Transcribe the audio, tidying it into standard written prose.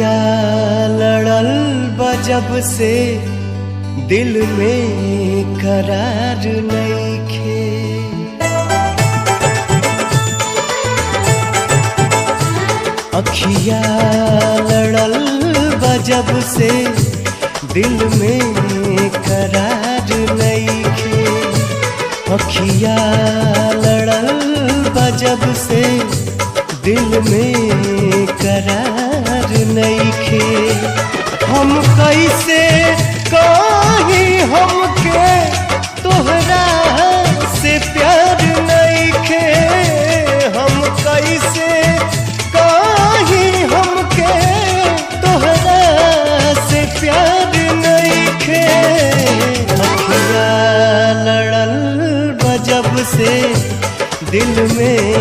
अखिया लड़ल बजब से दिल में करार नइखे। अखिया लड़ल बजब से दिल में करार नइखे। अखिया लड़ल बजब से दिल में करार नइखे। हम कैसे कहीं हमके तोहरा से प्यार नइखे। हम कैसे कहीं हमके तोहरा से प्यार नइखे। अखिया लड़ल बजब से दिल में